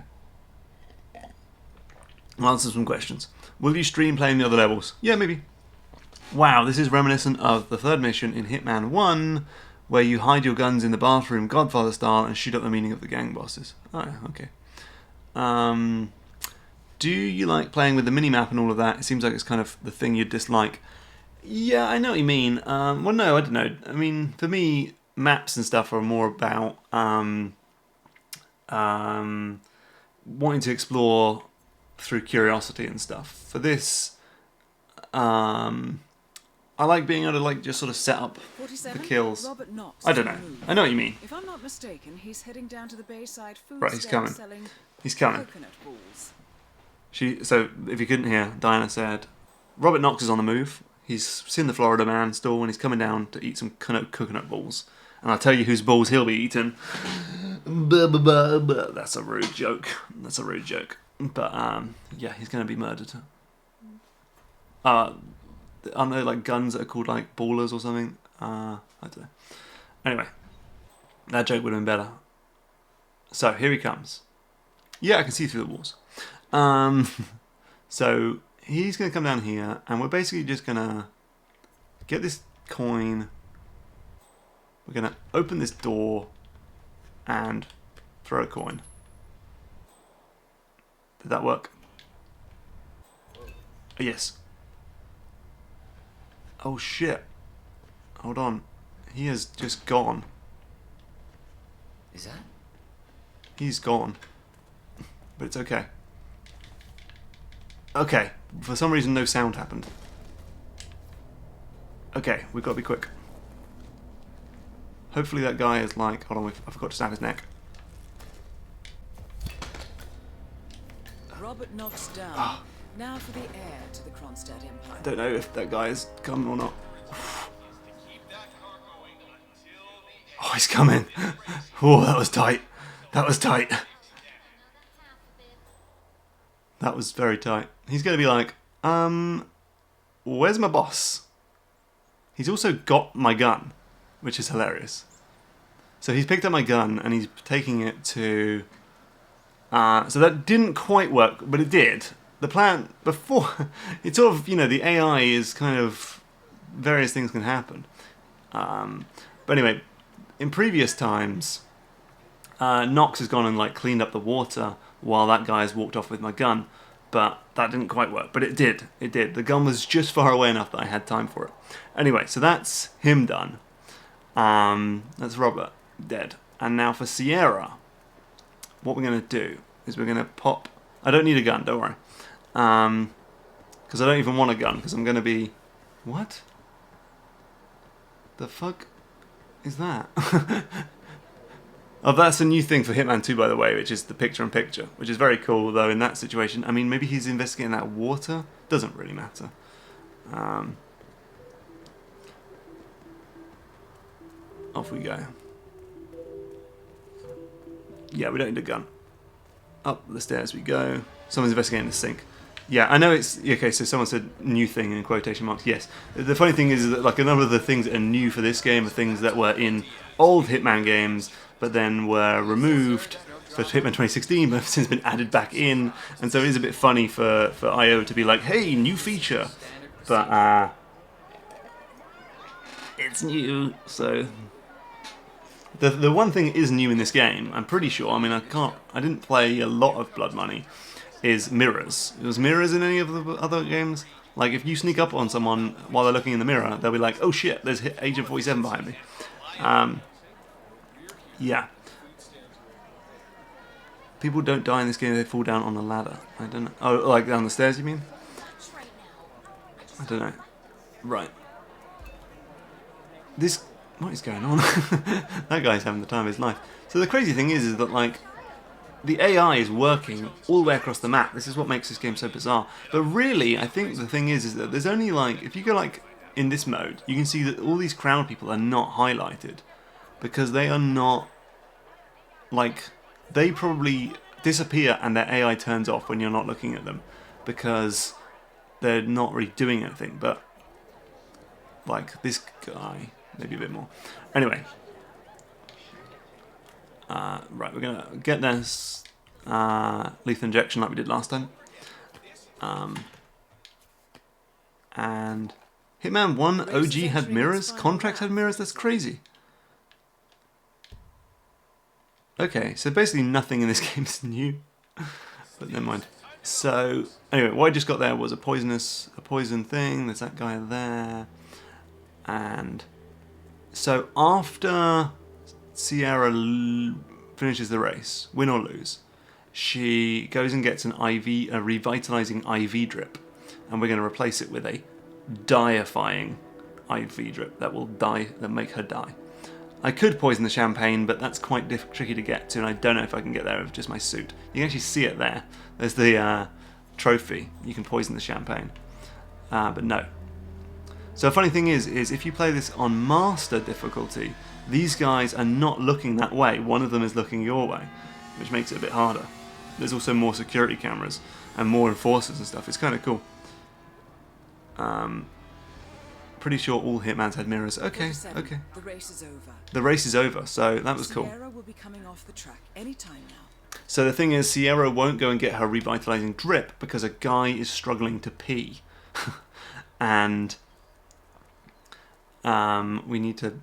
I'll answer some questions. Will you stream playing the other levels? Yeah, maybe. Wow, this is reminiscent of the third mission in Hitman 1, where you hide your guns in the bathroom, Godfather style, and shoot up the meaning of the gang bosses. Oh, okay. Do you like playing with the minimap and all of that? It seems like it's kind of the thing you'd dislike. Yeah, I know what you mean. Well, no, I don't know. I mean, for me, maps and stuff are more about wanting to explore through curiosity and stuff. For this, I like being able to like just sort of set up the kills. Robert Knox I don't know. I know what you mean. If I'm not mistaken, he's heading down to the Bayside food Right, he's stand coming. selling He's coming. coconut balls. So if you couldn't hear, Diana said, Robert Knox is on the move. He's seen the Florida Man stall and he's coming down to eat some coconut balls. And I'll tell you whose balls he'll be eating. That's a rude joke. That's a rude joke. But yeah, he's going to be murdered. Aren't there like guns that are called like ballers or something? I don't know. Anyway, that joke would have been better. So here he comes. Yeah, I can see through the walls. So he's going to come down here, and we're basically just going to get this coin. We're going to open this door and throw a coin. Did that work? Yes. Oh shit. Hold on. He has just gone. Is that? He's gone. But it's okay. Okay. For some reason no sound happened. Okay, we've got to be quick. Hopefully that guy is like... Hold on, I forgot to snap his neck. Robert Knox down. Now for the heir to the Kronstadt Empire. I don't know if that guy is coming or not. Oh, he's coming. Oh, that was tight. That was tight. That was very tight. He's going to be like, where's my boss? He's also got my gun, which is hilarious. So he's picked up my gun and he's taking it to... so that didn't quite work, but it did. The plan before... It's sort of, you know, the AI is kind of... Various things can happen. But anyway, in previous times, Nox has gone and like cleaned up the water while that guy has walked off with my gun. But that didn't quite work. But it did. It did. The gun was just far away enough that I had time for it. Anyway, so that's him done. That's Robert dead. And now for Sierra, what we're going to do is we're going to pop... I don't need a gun, don't worry. Because I don't even want a gun, because I'm going to be... What? The fuck is that? Oh, that's a new thing for Hitman 2, by the way, which is the picture-in-picture, which is very cool, though, in that situation. I mean, maybe he's investigating that water? Doesn't really matter. Off we go. Yeah, we don't need a gun. Up the stairs we go. Someone's investigating the sink. Yeah, I know it's... Okay, so someone said new thing in quotation marks. Yes. The funny thing is that like a number of the things that are new for this game are things that were in old Hitman games, but then were removed for Hitman 2016, but have since been added back in. And so it is a bit funny for IO to be like, hey, new feature. But, it's new, so... The one thing that is new in this game, I'm pretty sure, I mean, I didn't play a lot of Blood Money, is mirrors. Was mirrors in any of the other games? Like, if you sneak up on someone while they're looking in the mirror, they'll be like, oh shit, there's Agent 47 behind me. Yeah. People don't die in this game, they fall down on a ladder. I don't know. Oh, like down the stairs, you mean? I don't know. Right. This... What is going on? That guy's having the time of his life. So the crazy thing is that, like, the AI is working all the way across the map. This is what makes this game so bizarre. But really, I think the thing is that there's only, like, if you go, like, in this mode, you can see that all these crowd people are not highlighted. Because they are not, like, they probably disappear and their AI turns off when you're not looking at them. Because they're not really doing anything. But, like, this guy... Maybe a bit more. Anyway. Right, we're going to get this lethal injection like we did last time. And Hitman 1 OG had mirrors? Contracts had mirrors? That's crazy. Okay, so basically nothing in this game is new. But never mind. So, anyway, what I just got there was a poison thing. There's that guy there. And... So after Sierra finishes the race, win or lose, she goes and gets a revitalizing IV drip, and we're going to replace it with a deifying IV drip that will make her die. I could poison the champagne, but that's quite tricky to get to, and I don't know if I can get there with just my suit. You can actually see it there. There's the trophy. You can poison the champagne, but no. So the funny thing is if you play this on Master difficulty, these guys are not looking that way. One of them is looking your way, which makes it a bit harder. There's also more security cameras and more enforcers and stuff. It's kind of cool. Pretty sure all Hitmans had mirrors. Okay, okay. The race is over. The race is over, so that was cool. Sierra will be coming off the track any time now. So the thing is, Sierra won't go and get her revitalizing drip because a guy is struggling to pee. And... we need to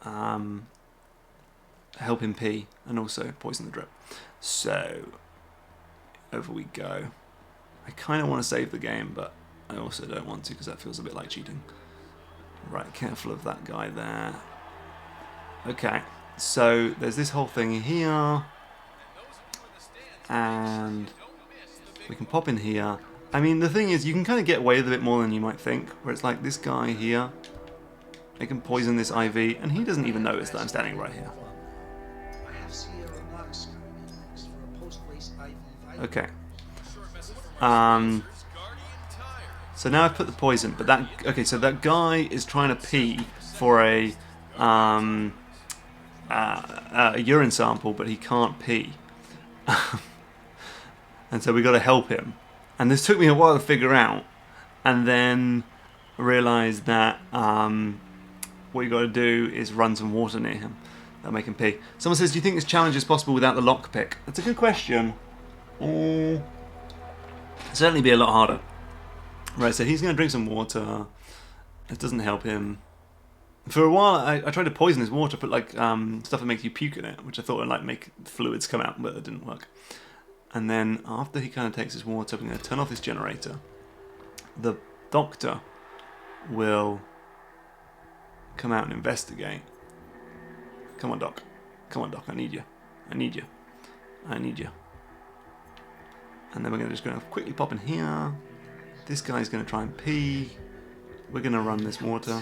help him pee and also poison the drip. So, over we go. I kind of want to save the game, but I also don't want to because that feels a bit like cheating. Right, careful of that guy there. Okay, so there's this whole thing here. And we can pop in here. I mean, the thing is, you can kind of get away with a bit more than you might think. Where it's like this guy here. I can poison this IV, and he doesn't even notice that I'm standing right here. Okay. So now I've put the poison, but that... Okay, so that guy is trying to pee for a urine sample, but he can't pee. And so we got to help him. And this took me a while to figure out. And then realised that what you got to do is run some water near him. That'll make him pee. Someone says, do you think this challenge is possible without the lockpick? That's a good question. It'll certainly be a lot harder. Right, so he's going to drink some water. It doesn't help him. For a while, I tried to poison his water, put like stuff that makes you puke in it, which I thought would like make fluids come out, but it didn't work. And then after he kind of takes his water, I'm going to turn off this generator. The doctor will come out and investigate. Come on, Doc. Come on, Doc. I need you. I need you. I need you. And then we're just going to quickly pop in here. This guy's going to try and pee. We're going to run this water.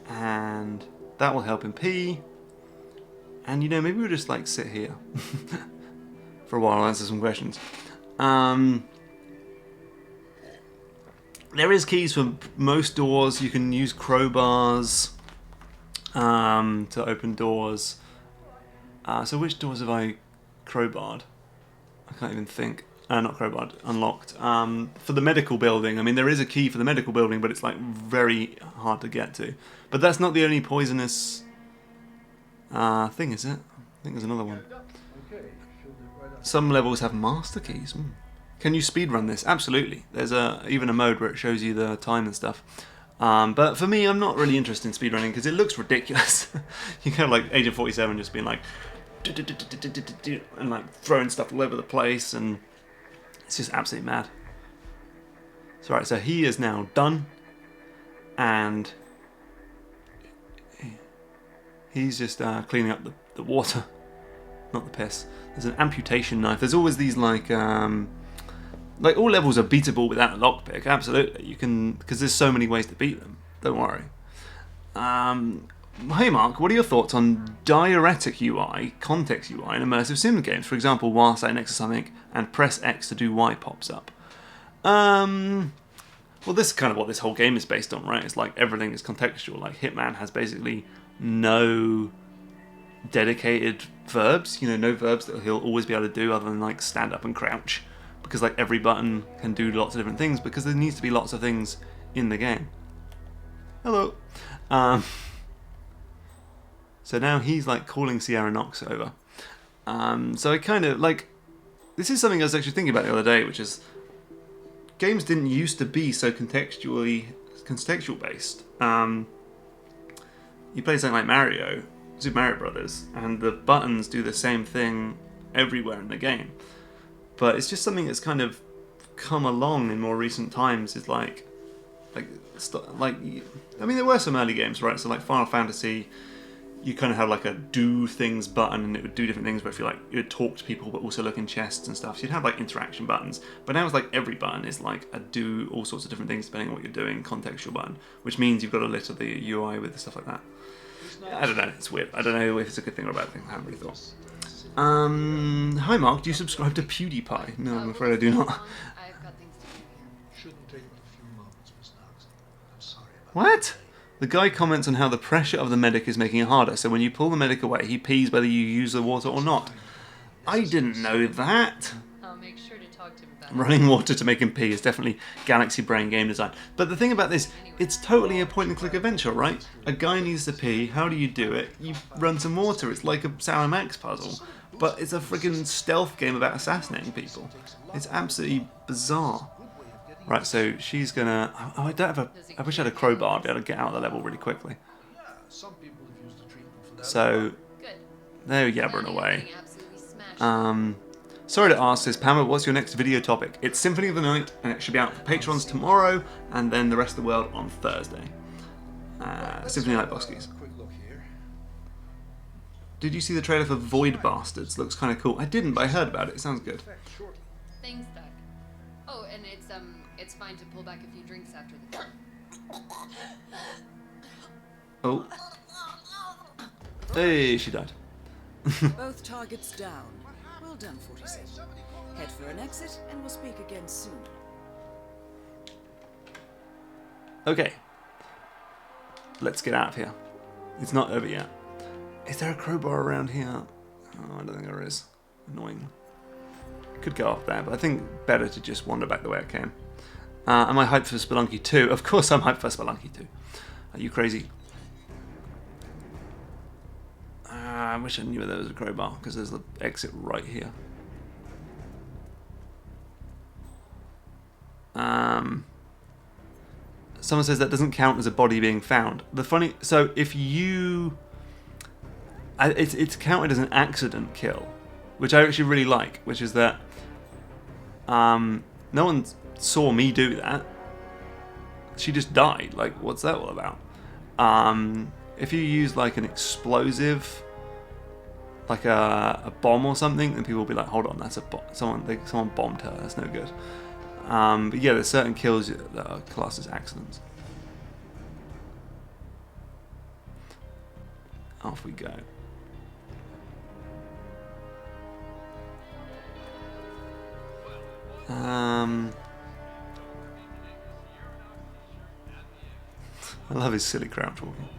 And that will help him pee. And you know, maybe we'll just like sit here for a while and answer some questions. There is keys for most doors. You can use crowbars to open doors. So which doors have I crowbarred? I can't even think. Not crowbarred, unlocked. For the medical building, I mean, there is a key for the medical building, but it's like very hard to get to. But that's not the only poisonous thing, is it? I think there's another one. Some levels have master keys. Can you speedrun this? Absolutely. There's even a mode where it shows you the time and stuff. But for me, I'm not really interested in speedrunning because it looks ridiculous. You kind of like Agent 47 just being like and like throwing stuff all over the place, and it's just absolutely mad. So right, so he is now done, and he's just cleaning up the water, not the piss. There's an amputation knife. There's always these like all levels are beatable without a lockpick. Absolutely, you can, because there's so many ways to beat them. Don't worry. Hey Mark, what are your thoughts on diuretic UI, context UI in immersive sim games? For example, while sat next to something and press X to do Y pops up. Well, this is kind of what this whole game is based on, right? It's like everything is contextual. Like Hitman has basically no dedicated verbs. You know, no verbs that he'll always be able to do other than like stand up and crouch. Because like every button can do lots of different things, because there needs to be lots of things in the game. Hello. So now he's like calling Sierra Knox over. So I kind of like, this is something I was actually thinking about the other day, which is games didn't used to be so contextual based. You play something like Mario, Super Mario Brothers, and the buttons do the same thing everywhere in the game. But it's just something that's kind of come along in more recent times. Is like, I mean, there were some early games, right? So like Final Fantasy, you kind of had like a do things button, and it would do different things. But if you like, it would talk to people, but also look in chests and stuff. So you'd have like interaction buttons. But now it's like every button is like a do all sorts of different things depending on what you're doing, contextual button, which means you've got to litter the UI with stuff like that. I don't know. It's weird. I don't know if it's a good thing or a bad thing. I haven't really thought. Hi Mark, do you subscribe to PewDiePie? No, I'm afraid I do not. I've got things to do here. Shouldn't take but a few moments, Miss Knox. I'm sorry about What? The guy comments on how the pressure of the medic is making it harder, so when you pull the medic away, he pees whether you use the water or not. I didn't know that. I'll make sure to talk to him about Running water to make him pee is definitely Galaxy Brain game design. But the thing about this, it's totally a point-and-click adventure, right? A guy needs to pee, how do you do it? You run some water, it's like a Sam & Max puzzle. But it's a freaking stealth game about assassinating people. It's absolutely bizarre. Right, so she's gonna... Oh, I don't have a... I wish I had a crowbar to be able to get out of the level really quickly. some people have used the treatment for that. So... Good. They're yabbering away. Being absolutely smashed. Sorry to ask this, Pamela, what's your next video topic? It's Symphony of the Night, and it should be out for patrons tomorrow, and then the rest of the world on Thursday. Symphony of the Night Boskies. Quick look here. Did you see the trailer for Void Bastards? Looks kind of cool. I didn't, but I heard about it. It sounds good. Shortly. Thanks, Doug. Oh, and it's fine to pull back a few drinks after the. Oh. Hey, she died. Both targets down. Well done, 47. Head for an exit, and we'll speak again soon. Okay. Let's get out of here. It's not over yet. Is there a crowbar around here? Oh, I don't think there is. Annoying. Could go up there, but I think better to just wander back the way I came. Am I hyped for Spelunky 2? Of course I'm hyped for Spelunky 2. Are you crazy? I wish I knew there was a crowbar, because there's the exit right here. Someone says that doesn't count as a body being found. So if you... It's counted as an accident kill, which I actually really like, which is that no one saw me do that. She just died. Like, what's that all about? If you use like an explosive, like a bomb or something, then people will be like, hold on, that's a someone bombed her, that's no good. But yeah, there's certain kills that are classed as accidents. Off we go. I love his silly crouch walking.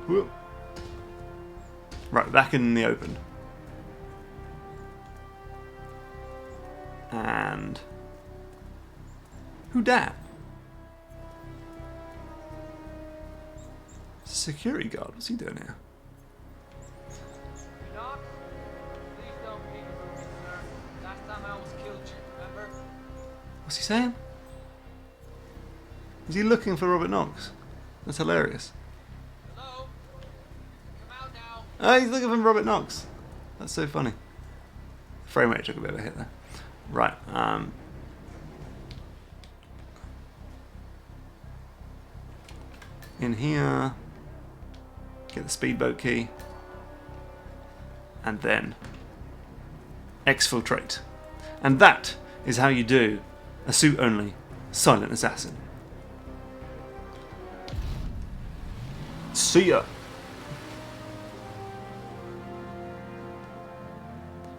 Whoop. Right, back in the open. And who dat? Security guard. What's he doing here? Knox, please don't peek at me, sir. Last time I almost killed you, remember? What's he saying? Is he looking for Robert Knox? That's hilarious. Hello? Come out now. Oh, he's looking for Robert Knox. That's so funny. Frame rate took a bit of a hit there. Right. In here, get the speedboat key, and then exfiltrate. And that is how you do a suit-only silent assassin. See ya.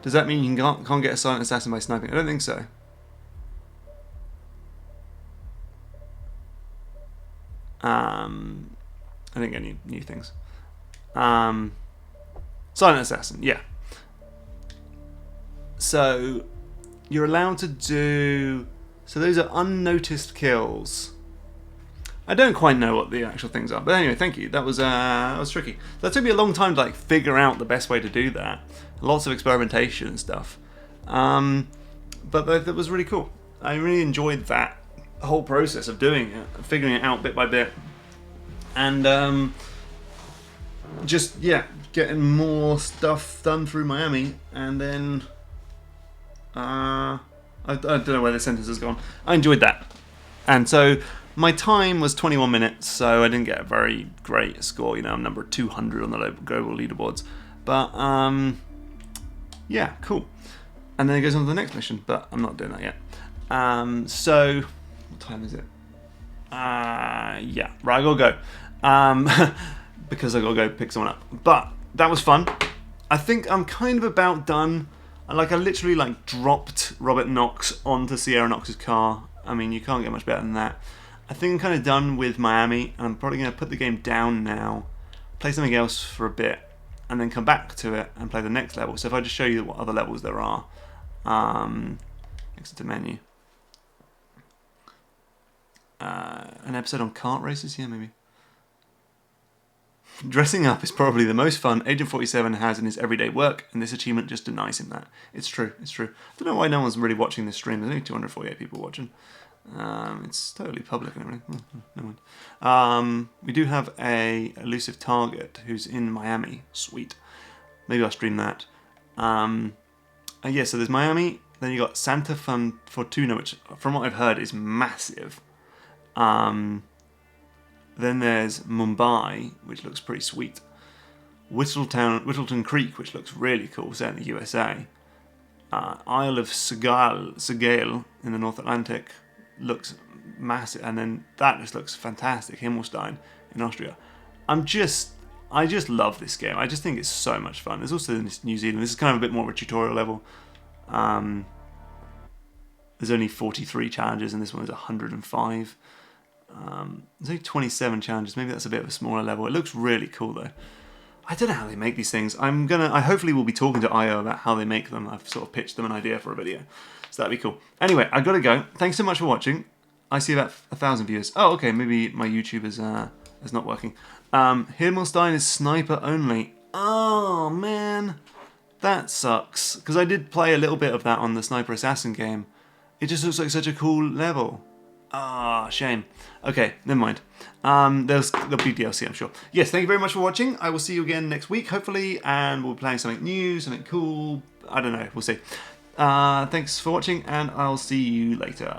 Does that mean you can't get a silent assassin by sniping? I don't think so. I didn't get any new things. Silent assassin, yeah. So you're allowed to do. So those are unnoticed kills. I don't quite know what the actual things are, but anyway, thank you. That was tricky. That took me a long time to like figure out the best way to do that. Lots of experimentation and stuff. But that was really cool. I really enjoyed that whole process of doing it, figuring it out bit by bit, and just getting more stuff done through Miami, and then I don't know where the sentence has gone. I enjoyed that, and so my time was 21 minutes, so I didn't get a very great score. You know, I'm number 200 on the global leaderboards, but yeah, cool. And then it goes on to the next mission, but I'm not doing that yet. So what time is it? Yeah, right, I gotta go. Because I gotta go pick someone up. But that was fun. I think I'm kind of about done. I literally dropped Robert Knox onto Sierra Knox's car. I mean, you can't get much better than that. I think I'm kind of done with Miami, and I'm probably gonna put the game down now, play something else for a bit, and then come back to it and play the next level. So if I just show you what other levels there are, exit to menu. An episode on kart races? Yeah, maybe. Dressing up is probably the most fun Agent 47 has in his everyday work, and this achievement just denies him that. It's true, it's true. I don't know why no one's really watching this stream. There's only 248 people watching. It's totally public and everything. Never mind. We do have a elusive target who's in Miami. Sweet. Maybe I'll stream that. Yeah, so there's Miami. Then you got Santa Fortuna, which, from what I've heard, is massive. Then there's Mumbai, which looks pretty sweet. Whittleton Creek, which looks really cool, set in the USA. Isle of Sgil in the North Atlantic looks massive, and then that just looks fantastic. Himmelstein in Austria. I just love this game. I just think it's so much fun. There's also New Zealand. This is kind of a bit more of a tutorial level. There's only 43 challenges, and this one is 105. There's only 27 challenges. Maybe that's a bit of a smaller level. It looks really cool though. I don't know how they make these things. I hopefully will be talking to IO about how they make them. I've sort of pitched them an idea for a video, so that'd be cool. Anyway, I gotta go. Thanks so much for watching. I see about 1,000 viewers. Oh, okay, maybe my YouTube is not working. Himmelstein is sniper only. Oh man, that sucks. Because I did play a little bit of that on the Sniper Assassin game. It just looks like such a cool level. Ah, shame. Okay, never mind. There'll be DLC, I'm sure. Yes, thank you very much for watching. I will see you again next week, hopefully, and we'll be playing something new, something cool. I don't know, we'll see. Thanks for watching, and I'll see you later.